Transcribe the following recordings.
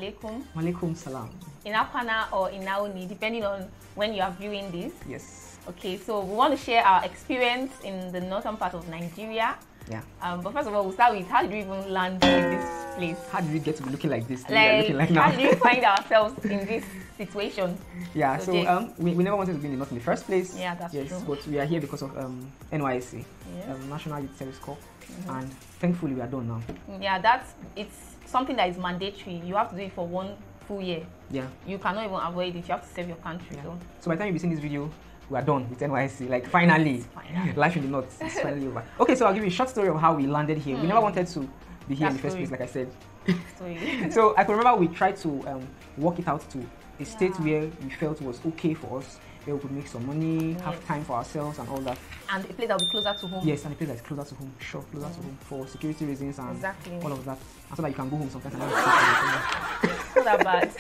alaikum. Walaikum salam. In Akwana or in Naoni, depending on when you are viewing this. Yes. Okay, so we want to share our experience in the northern part of Nigeria. Yeah. But first of all, we'll start with how did we even land in this place? How did we get to be looking like this? How did we find ourselves in this situation? Yeah, so we never wanted to be in the north in the first place. Yeah, that's true. But we are here because of NYSC, National Youth Service Corps, and thankfully we are done now. Yeah, it's something that is mandatory. You have to do it for 1 full year. Yeah. You cannot even avoid it. You have to serve your country. Yeah. So by the time you be seeing this video, we are done with NYSC. Like finally, life in the north is finally over. Okay, so I'll give you a short story of how we landed here. We never wanted to be here in the first place, like I said. So I can remember we tried to work it out to a state where we felt was okay for us, where we could make some money, have time for ourselves and all that. And a place that will be closer to home. Yes, and a place that's closer to home, sure, closer to home for security reasons and all of that. And so that you can go home sometimes and not that bad.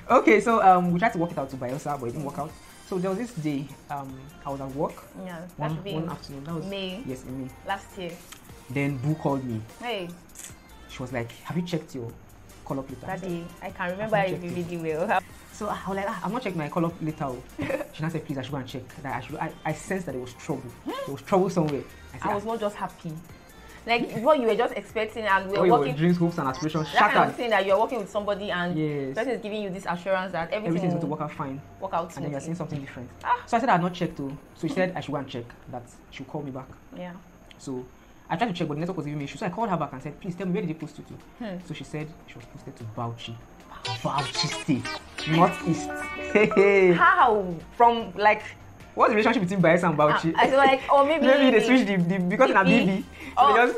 Okay, so we tried to work it out to Bayelsa, but it didn't work out. So there was this day, I was at work. Yeah, one afternoon. That was May. Yes, in May. Last year. Then Boo called me. Hey. She was like, "Have you checked your call-up letter?" That day, I can remember it really well. So I was like, "I'm not checking my call-up letter." She now said, "Please, I should go and check." That I sensed that there was trouble. There was trouble somewhere. I was not just happy. Like what you were just expecting, and we were working. Your dreams, hopes, and aspirations shattered. That kind of thing that you're working with somebody, and the person is giving you this assurance that everything is going to work out fine. And then you're seeing something different. So I said I had not checked too. So she said I should go and check. That she'll call me back. Yeah. So I tried to check, but the network was giving me issues. So I called her back and said, "Please tell me, where did you post it to?" So she said she was posted to Bauchi. Bauchi State, Northeast. How? From like. What's the relationship between Bayelsa and Bauchi? I was like, or maybe they switched the because in a BB.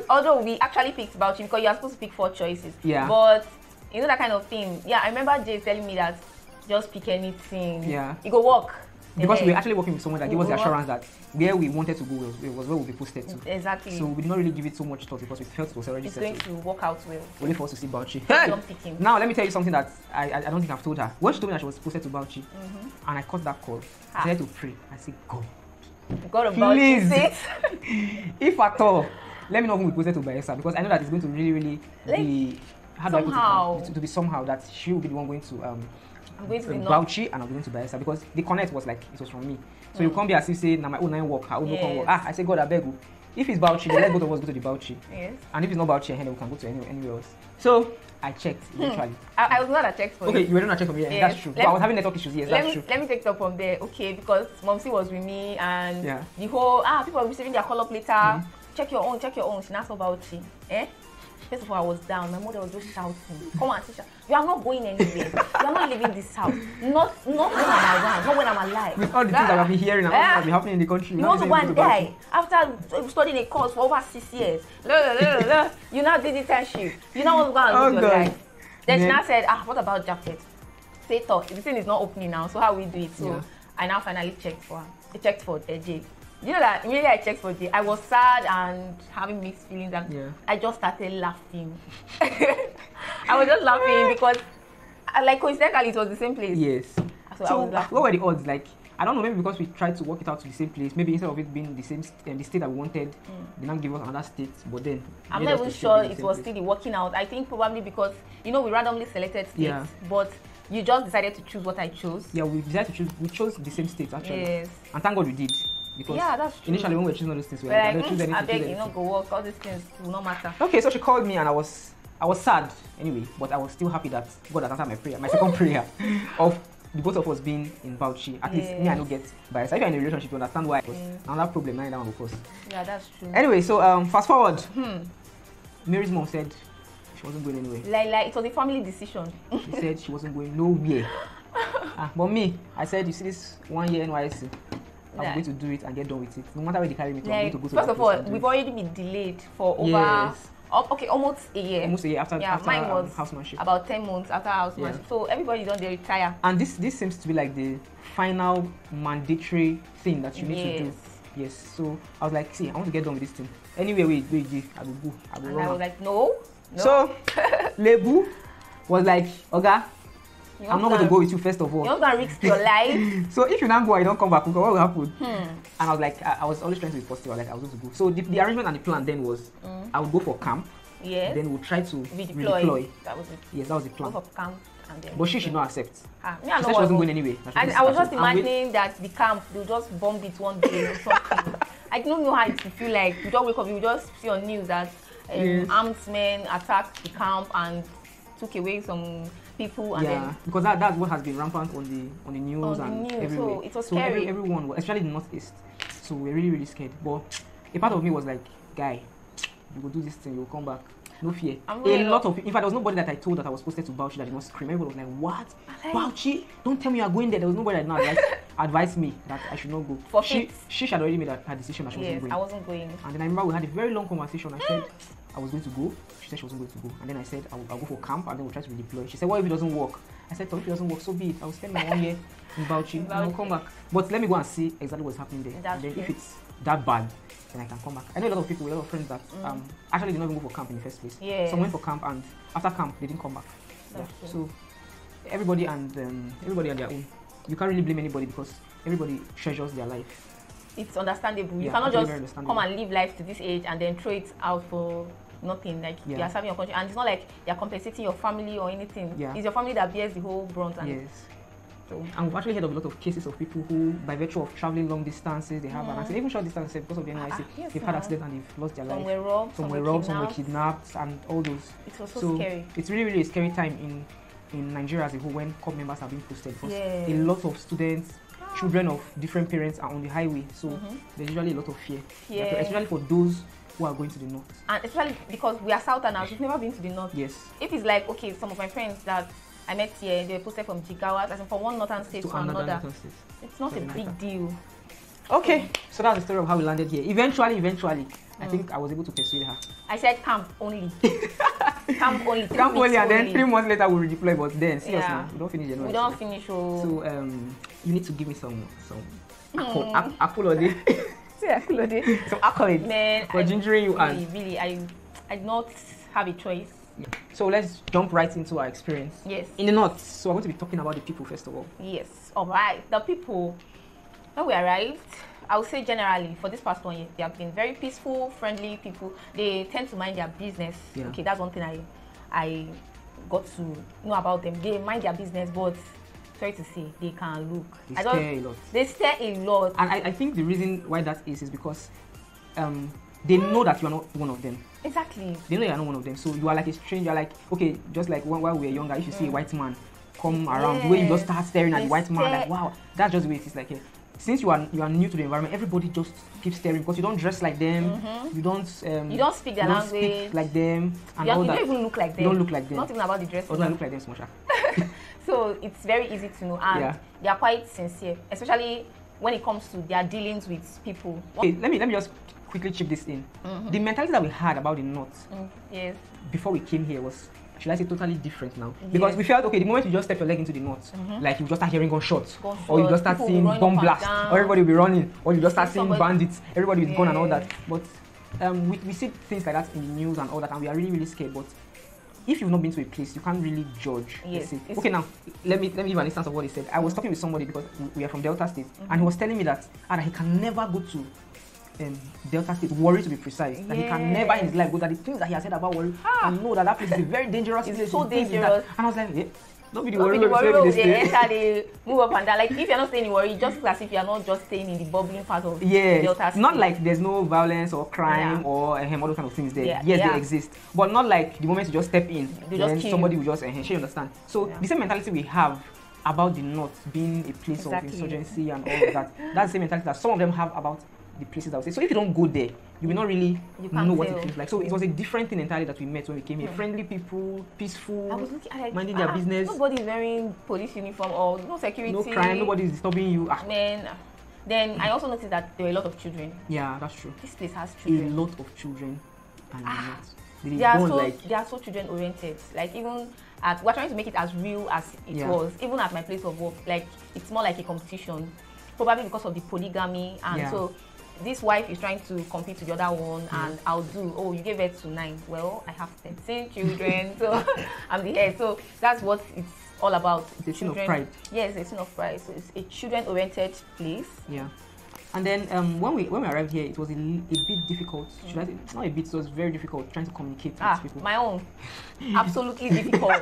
Although we actually picked Bauchi because you are supposed to pick 4 choices. Yeah. But you know that kind of thing. Yeah, I remember Jay telling me that just pick anything. Yeah. You go work. Because we were actually working with someone that gave us the assurance that where we wanted to go was where we'll be posted to. Exactly. So we did not really give it so much thought because we felt it was already settled. It's going to work out well. Only for us to see Bauchi. Hey! Now let me tell you something that I don't think I've told her. When she told me that she was posted to Bauchi, and I caught that call, I had to pray. I said, God, please, if at all, let me know who we posted to Bayelsa, because I know that it's going to really be to be somehow that she will be the one going to I'm going to Bauchi and I'm going to Bayelsa, because the connect was like it was from me. So you can't be as if say now my own 9 work, her own work. I say God, I beg you. If it's Bauchi, let both of us go to the Bauchi. Yes. And if it's not Bauchi, then we can go to anywhere else. So I checked eventually. I was not a check for you. Okay, you were not a check for me. Yes. That's true. But I was having network issues. Yes, that's true. Let me take it up from there, okay? Because Momsi was with me and the whole people are receiving their call-up later. Check your own. She now saw Bauchi. First of all, I was down. My mother was just shouting, "Come on, sister! You are not going anywhere. You are not leaving this house. Not when I'm around. Not when I'm alive." With all the things that I've been hearing and what has been happening in the country, you want to go and die after studying a course for over 6 years. You now did internship. You now want to go and lose your life. Then she now said, "What about jacket? Say talk. The thing is not opening now. So how we do it?" So I now finally checked for her. I checked for Jay. You know that immediately I checked for Jay, I was sad and having mixed feelings, and I just started laughing. I was just laughing because, like, coincidentally, it was the same place. Yes. So what were the odds? Like, I don't know, maybe because we tried to work it out to the same place, maybe instead of it being the same the state that we wanted, they now give us another state, but then I'm not even sure it was still the working out. I think probably because, we randomly selected states, but you just decided to choose what I chose. Yeah, we decided to choose, we chose the same state actually. Yes. And thank God we did. Because that's true. Initially when we were choosing all those things, we were like, I beg you, go work, all these things will not matter. Okay, so she called me and I was sad anyway, but I was still happy that God had answered my prayer, my second prayer of the both of us being in Bauchi. At least me, I don't get biased. If you're in a relationship, you understand why. Another problem, now that one, of course. Yeah, that's true. Anyway, so fast forward. Mary's mom said she wasn't going anywhere. Like it was a family decision. She said she wasn't going nowhere. But me, I said, you see this 1 year NYSC, I'm going to do it and get done with it. No matter where they carry me to, I'm going to go to. First of all, we've already been delayed for over almost a year. Almost a year after mine was housemanship. About 10 months after housemanship. So everybody don't retire. And this seems to be like the final mandatory thing that you need to do. Yes. So I was like, see, I want to get done with this thing. Anyway, I will go. And I was like, no. So Lebu was like, Oga, I'm not going to go with you first of all. You're not going to risk your life. So if you don't go and you don't come back, what will happen? And I was like, I was always trying to be positive. I was going to go. So the arrangement and the plan then was, I would go for camp. Yes. Then we'll try to redeploy. That was it. Yes, that was the plan. Go for camp and then. But she should not accept. Me, I she said she wasn't going anywhere. I was just imagining that the camp, they'll just bomb it one day or something. I don't know how it will feel like. You just wake up, you just see on news that armed men attacked the camp and took away some people, and then because that's what has been rampant on the news and everywhere. So it was scary. Everyone, especially the northeast, so we're really scared. But a part of me was like, guy, you will do this thing, you'll come back. No fear. A lot of, in fact, there was nobody that I told that I was posted to Bauchi that did not scream. Everybody was like, what? Bauchi? Don't tell me you are going there. There was nobody that did not advise me that I should not go. She had already made her decision that she wasn't going. I wasn't going. And then I remember we had a very long conversation. I said I was going to go. She said she wasn't going to go. And then I said I'll go for camp and then we'll try to redeploy. She said, what if it doesn't work? I said, if it doesn't work, so be it. I'll spend my 1 year in Bauchi and I'll come back. But let me go and see exactly what's happening there. And then if it's that bad, then I can come back. I know a lot of people, a lot of friends that actually did not even go for camp in the first place. Yeah. Some went for camp and after camp they didn't come back. So everybody and their own. You can't really blame anybody because everybody treasures their life. It's understandable. You cannot just come and live life to this age and then throw it out for nothing. Like you are serving your country, and it's not like you're compensating your family or anything. It's your family that bears the whole brunt. And so, and we've actually heard of a lot of cases of people who, by virtue of traveling long distances, they have an accident, even short distances because of the NYC. They've had accidents and they've lost their life. Some were robbed, some were kidnapped, and all those. It was so scary. It's really a scary time in Nigeria as a whole when corps members are being posted, because a lot of students, children of different parents are on the highway, so there's usually a lot of fear, especially for those who are going to the north. And especially because we are southerners, we've never been to the north. Yes. If it's like, okay, some of my friends that I met here, they were posted from Jigawa, as in from one northern state to another. It's not a big deal. Okay, so that's the story of how we landed here. Eventually, I think I was able to persuade her. I said camp only. Camp only. Camp only, and then 3 months later we'll redeploy. But then, seriously, we don't finish January. We don't finish. So you need to give me some accolade. Some accolades. Man, for gingering you and really, I did not have a choice. Yeah. So let's jump right into our experience. Yes. In the north, so we're going to be talking about the people first of all. Yes. All right. The people, when we arrived, I would say generally for this past 1 year, they have been very peaceful, friendly people. They tend to mind their business. Yeah. Okay, that's one thing I got to know about them. They mind their business, but sorry to say, they can look. They stare a lot. They stare a lot. And I think the reason why that is because they know that you are not one of them. Exactly. They know you are not one of them. So you are like a stranger. Like, okay, just like while we were younger, if you see a white man come around, the way you just start staring at the white man, like, wow, that's just the way it is. Like, since you are new to the environment, everybody just keeps staring because you don't dress like them, you don't speak their language, speak like them, and all that. You don't even look like them. You don't look like them. Not even about the dress. Or don't look like them so much. So it's very easy to know, and they are quite sincere, especially when it comes to their dealings with people. Okay, let me just quickly chip this in. The mentality that we had about the north before we came here was, should I say, totally different now? Because we felt, okay, the moment you just step your leg into the north, like you just start hearing gunshots, or you just start seeing bomb blasts, or everybody will be running, or you just start seeing bandits, everybody with gun and all that. But we see things like that in the news and all that, and we are really scared. But if you've not been to a place, you can't really judge. Yes. Okay, now let me give an instance of what he said. I was talking with somebody because we are from Delta State, and he was telling me that he can never go to Delta State, Warri to be precise, that he can never in his life go, that the things that he has said about Warri, and know that place is a very dangerous place. It's so dangerous. And I was like, don't be the Warri. They move up and down. Like, if you're not staying in Warri, just as if you're not just staying in the bubbling part of Delta State. Not like there's no violence or crime or all those kind of things there. Yes, they exist, but not like the moment you just step in, then somebody will just you understand. So the same mentality we have about the north being a place of insurgency and all of that, that's the same mentality that some of them have about the places I would say. So if you don't go there, you will not really know what it feels like. So it was a different thing entirely that we met when we came here. Friendly people, peaceful, minding their business. Nobody is wearing police uniform or no security. No crime, nobody is disturbing you. Man, then I also noticed that there were a lot of children. Yeah, that's true. This place has children. A lot of children. And they are so children oriented. Like, even we're trying to make it as real as it was. Even at my place of work, like, it's more like a competition. Probably because of the polygamy, and so this wife is trying to compete with the other one, and I'll do, oh, you gave birth to 9. Well, I have 13 children, so I'm the head. So that's what it's all about. It's a scene of pride. Yes, it's a scene of pride. So it's a children-oriented place. Yeah. And then when we arrived here, it was a bit difficult. Should I say, not a bit, it was very difficult trying to communicate with people. My own. Absolutely difficult.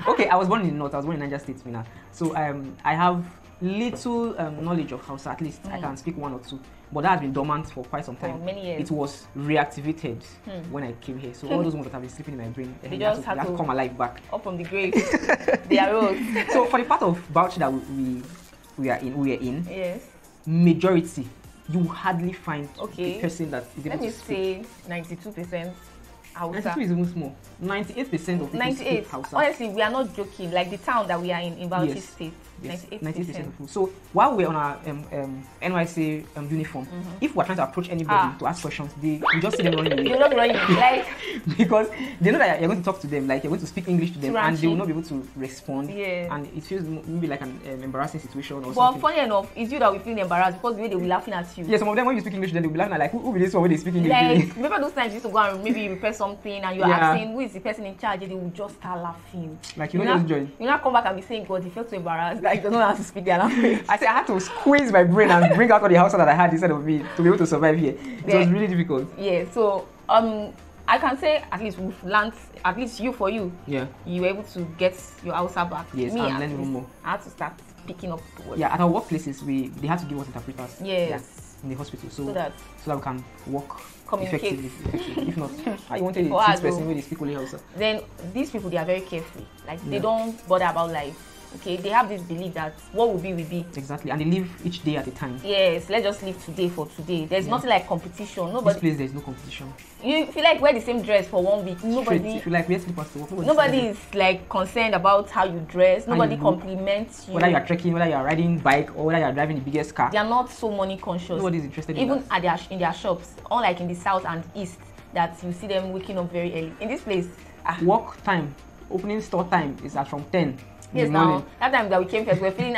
Okay, I was born in the north. I was born in Niger State, Mina. So I have little knowledge of Hausa. At least I can speak one or two. But that has been dormant for quite some time. For many years. It was reactivated when I came here. So all those ones that have been sleeping in my brain, they just have to come alive back. Up from the grave. They arose. So for the part of Bauchi that we are in, yes, majority, you hardly find a person that is able to speak. Let me say 92% Hausa. 92 is even small. 98% of people speak Hausa. Honestly, we are not joking. Like the town that we are in Bauchi State, yes, 98% of people. So while we're on our NYC uniform, if we're trying to approach anybody to ask questions, we just see them running away. You're not running, like because they know that you're going to talk to them, like you're going to speak English to them, and they will not be able to respond. Yeah. And it feels maybe like an embarrassing situation or something. Well, funny enough, it's you that will feel embarrassed because the way they will be laughing at you. Yeah, some of them when you speak English, then they'll be laughing at like, who is this one when they speak English? Like, remember those times you used to go and maybe you repair something and you're asking who is the person in charge, and they will just start laughing. Like you know, just join. You now come back and be saying, God, he felt so embarrassed. Like, they don't know how to speak their language. I said I had to squeeze my brain and bring out all the Hausa that I had inside of me to be able to survive here. It was really difficult. Yeah, so I can say at least we've learned, at least you were able to get your Hausa back. Yes, and learn even more. I had to start picking up words. Yeah, at our workplaces, they had to give us interpreters. Yes. Yeah, in the hospital, so that we can work communicate effectively. If not, how you wanted a six person where they speak only Hausa? Then these people, they are very careful. Like they don't bother about life. Okay, they have this belief that what will be will be. Exactly, and they live each day at a time. Yes, let's just live today for today. There's nothing like competition. Nobody. This place, there's no competition. You feel like wear the same dress for 1 week. Nobody. If you like wear slippers to work, nobody is like concerned about how you dress. Nobody compliments you. Whether you are trekking, whether you are riding bike, or whether you are driving the biggest car. They are not so money conscious. Nobody is interested in even that. in their shops, unlike in the south and east, that you see them waking up very early. In this place, work time, opening store time is at from 10. Yes, now that time that we came first, we're feeling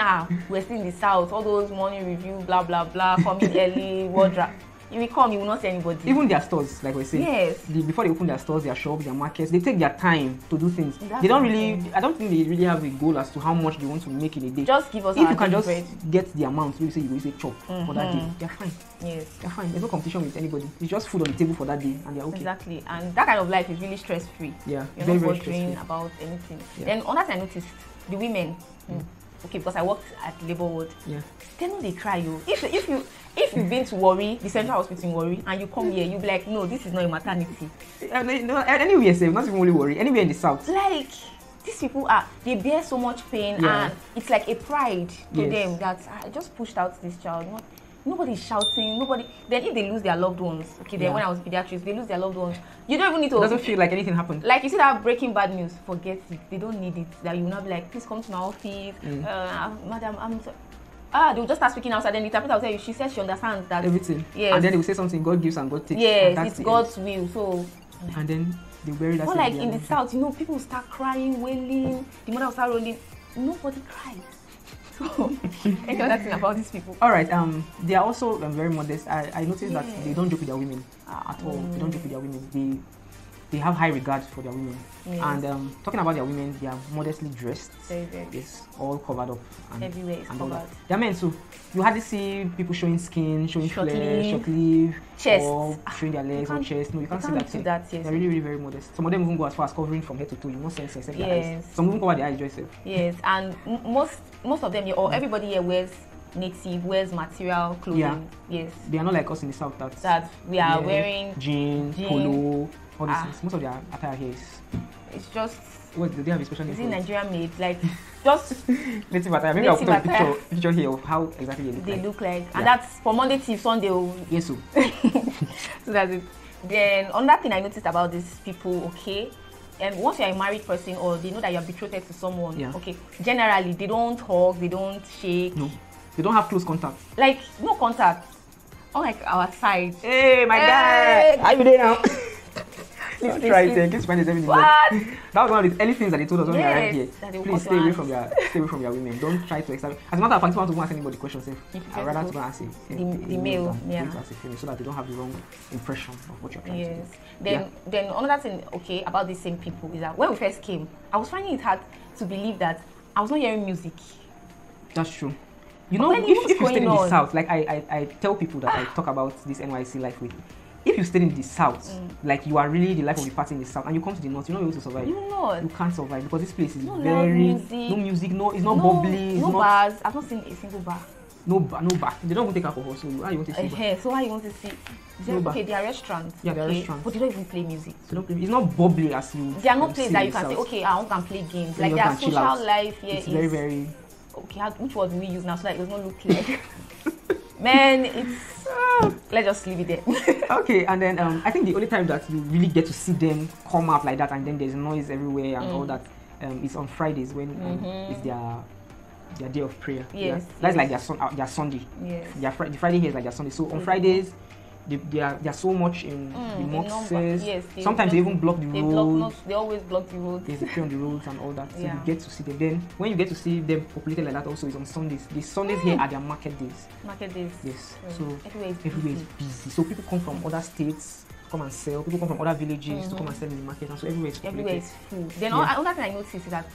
we're still in the south. All those morning review, blah blah blah, coming early, wardrobe. You will come, you will not see anybody. Even their stores, like we say. Yes. Before they open their stores, their shops, their markets, they take their time to do things. They don't really. I don't think they really have a goal as to how much they want to make in a day. Just give us. If you can just get the amount, you say chop for that day. They're fine. Yes. They're fine. There's no competition with anybody. It's just food on the table for that day, and they're okay. Exactly. And that kind of life is really stress free. Yeah. You're not bothering about anything. Yeah. Then on that I noticed the women. Okay, because I worked at Labour Ward. Yeah. They know they cry you. If you've been to Warri, the central hospital in Warri, and you come here, you'll be like, no, this is not a maternity. Anywhere, say, not even only Warri, anywhere in the south. Like, these people they bear so much pain, and it's like a pride to them that I just pushed out this child. Nobody's shouting, nobody. Then if they lose their loved ones, okay, then when I was pediatrics, they lose their loved ones. You don't even need to. It doesn't feel like anything happened. Like you see that breaking bad news, forget it. They don't need it. That you will not be like, please come to my office, madam. I'm sorry. They will just start speaking outside. Then the interpreter will tell you. She says she understands that everything. Yes. And then they will say something. God gives and God takes. Yes, it's God's will. So. And then they bury that. Not like in the south, people start crying, wailing. The mother will start rolling. Nobody cries. So, any other thing about these people? All right. They are also very modest. I noticed that they don't joke with their women at all. They don't joke with their women. They have high regard for their women. Yes. And talking about their women, they are modestly dressed. Very, very. It's all covered up. And everywhere is covered. They are men too. You hardly see people showing skin, showing flesh, short sleeve, chest, or showing their legs or chest. No, you can't see that. Yes. They're really, really very modest. Some of them even go as far as covering from head to toe. You won't sense except their eyes. Yes. Some even cover their eyes yourself. Yes, and most of them, or everybody here wears native, wears material clothing. Yeah. Yes. They are not like us in the south that we are wearing jean, polo, all these things. Most of their attire here is. It's just. What do they have a special name? Is it Nigerian made? Like just native attire. Maybe I'll put a picture here of how exactly they look like. And that's for Monday till Sunday. Yes, so. So that's it. Then another thing I noticed about these people, okay. And once you're a married person or they know that you're betrothed to someone, okay, generally they don't hug, they don't shake. No, they don't have close contact. Like, no contact. Unlike our side. Hey, my guy! How you doing now? Please try it in case you find it everything. What? That was one of the early things that they told us when we arrived here. Please stay away from your women. Don't try to examine. As a matter of fact, if you want to ask anybody questions, I'd rather to go and say the male, so that they don't have the wrong impression of what you're trying to do. Then another thing, okay, about these same people is that when we first came, I was finding it hard to believe that I was not hearing music. That's true. You know, if you stay in the south, like I tell people that I talk about this NYC life with. If you stay in the south, like you are really the life of the party in the south, and you come to the north, you're not able to survive. You can't survive because this place is no music, no, it's not bubbly, no bars. I've not seen a single bar. No bar. They don't even take alcohol, so how you want to see? So how you want to see? Okay, they are restaurants. Yeah, they are restaurants. But they don't even play music. They don't play. It's not bubbly as you. There are no places that you can say, okay, I want to play games. Like their social life here is very. Okay, which word do we use now so that it does not look like? Man, it's let's just leave it there. Okay, and then I think the only time that you really get to see them come out like that, and then there's noise everywhere and all that, is on Fridays when it's their day of prayer. Yes, that's like their Sunday. Yes, the Friday here is like their Sunday. So on Fridays, they are so much in the mosques. Yes, sometimes they even block the road. They always block the road. There's a prayer on the roads and all that. So you get to see them. Then when you get to see them populated like that, also is on Sundays. The Sundays here are their market days. Market days. Yes. Right. So everywhere is busy. So people come from other states to come and sell. People come from other villages to come and sell in the market, and so everywhere is full. Then another thing I noticed is that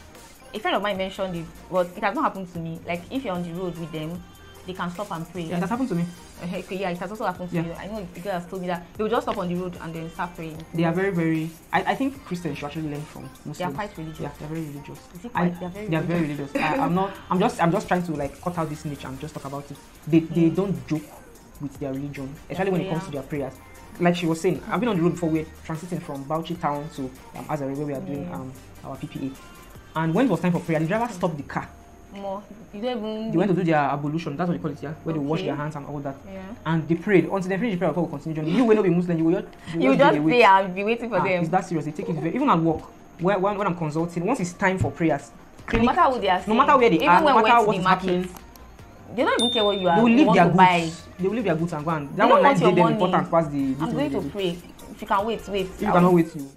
a friend of mine mentioned it, but it has not happened to me. Like if you're on the road with them, they can stop and pray. Yeah, it has happened to me. Okay, yeah, it has also happened to you. I know the girl has told me that they will just stop on the road and then start praying. They are very, very. I think Christians should actually learn from Muslims. They are quite religious. Yeah, they're very religious. They are very religious. I'm just trying to like cut out this niche and just talk about it. They don't joke with their religion, especially when it comes to their prayers. Like she was saying, I've been on the road before. We're transiting from Bauchi town to Azare, where we are doing our PPA. And when it was time for prayer, the driver stopped the car. You don't even... They went to do their ablution, that's what they call it, yeah? Where they wash their hands and all that. Yeah. And they prayed. Until they finished the prayer, before we continue. You will not be Muslim, you will just stay and be waiting for them. It's that serious. They take it very... Even at work, when I'm consulting, once it's time for prayers, no matter who they are saying, no matter where they are, no matter what's happening, they don't even care what you are. They will leave their goods. They will leave their goods and go and... That one night, they important past the... I'm going to pray. If you can wait. If you cannot wait, you...